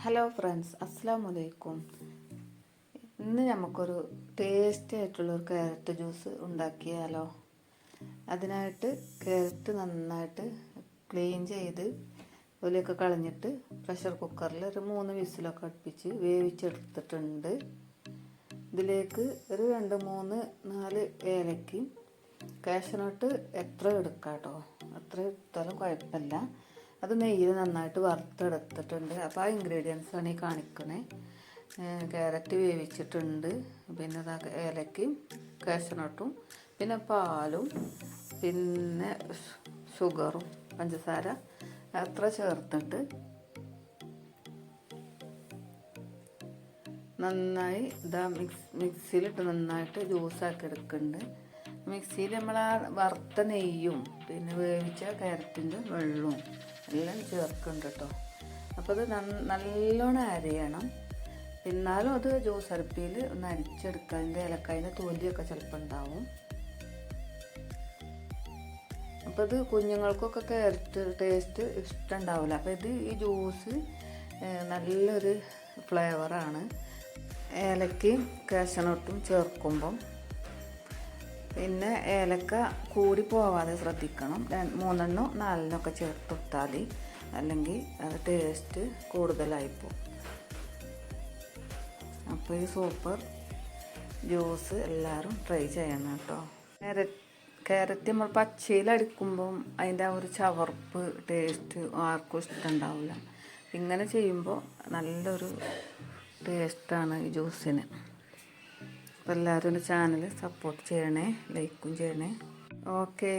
Hello friends, അസ്സലാമു അലൈക്കും. ഇന്ന് നമുക്കൊരു ടേസ്റ്റി ആയിട്ടുള്ളൊരു ക്യാരറ്റ് ജ്യൂസ് ഉണ്ടാക്കിയാലോ. അതിനായിട്ട് ക്യാരറ്റ് നന്നായിട്ട് ക്ലീൻ ചെയ്ത് തൊലിയൊക്കെ കളഞ്ഞിട്ട് പ്രഷർ കുക്കറിൽ ഒരു 3 വിസിലൊക്കെ അടുപ്പിച്ച് വേവിച്ചെടുത്തിട്ടുണ്ട്. ഇതിലേക്ക് ഒരു 2, 3, 4 ഏലക്കയും കാഷ്യൂനട്ട് എത്ര എടുക്കാം കേട്ടോ, എത്ര എടുത്താലും കുഴപ്പമില്ല. അത് നെയ്യിൽ നന്നായിട്ട് വറുത്തെടുത്തിട്ടുണ്ട്. അപ്പോൾ ആ ഇൻഗ്രീഡിയൻസാണ് ഈ കാണിക്കണേ. ക്യാരറ്റ് വേവിച്ചിട്ടുണ്ട്, പിന്നെ ഏലക്കയും കാഷ്യൂനട്ടും, പിന്നെ പാലും, പിന്നെ ഷുഗറും പഞ്ചസാര അത്ര ചേർത്തിട്ട് നന്നായി മിക്സിയിലിട്ട് നന്നായിട്ട് ജ്യൂസാക്കി എടുക്കുന്നുണ്ട്. മിക്സിയിൽ നമ്മൾ ആ വറുത്ത നെയ്യും പിന്നെ വേവിച്ച ക്യാരറ്റിൻ്റെ വെള്ളവും എല്ലാം ചേർക്കുന്നുണ്ട് കേട്ടോ. അപ്പോൾ അത് നല്ലോണം അരയണം. എന്നാലും അത് ജ്യൂസ് അരപ്പിയിൽ ഒന്ന് അരിച്ചെടുക്കുക. അതിൻ്റെ ഏലക്കായൻ്റെ തൊലിയൊക്കെ ചിലപ്പോൾ ഉണ്ടാവും. അപ്പോൾ ഇത് കുഞ്ഞുങ്ങൾക്കൊക്കെ ക്യാരറ്റ് ടേസ്റ്റ് ഇഷ്ടമുണ്ടാവില്ല. അപ്പോൾ ഈ ജ്യൂസ് നല്ലൊരു ഫ്ലേവറാണ് ഏലക്കയും കാഷ്യൂനട്ടും ചേർക്കുമ്പം. പിന്നെ ഏലക്ക കൂടി പോവാതെ ശ്രദ്ധിക്കണം. 3 4 ഒക്കെ ചേർത്തിട്ടാൽ, അല്ലെങ്കിൽ അത് ടേസ്റ്റ് കൂടുതലായിപ്പോവും. അപ്പോൾ ഈ സൂപ്പർ ജ്യൂസ് എല്ലാവരും ട്രൈ ചെയ്യണം കേട്ടോ. ക്യാരറ്റ് നമ്മൾ പച്ചയിലടിക്കുമ്പം അതിൻ്റെ ആ ഒരു ചവർപ്പ് ടേസ്റ്റ് ആർക്കും ഇഷ്ടമുണ്ടാവില്ല. ഇങ്ങനെ ചെയ്യുമ്പോൾ നല്ലൊരു ടേസ്റ്റാണ് ഈ ജ്യൂസിന്. അപ്പോൾ എല്ലാവരും എൻ്റെ ചാനൽ സപ്പോർട്ട് ചെയ്യണേ, ലൈക്കും ചെയ്യണേ. ഓക്കേ.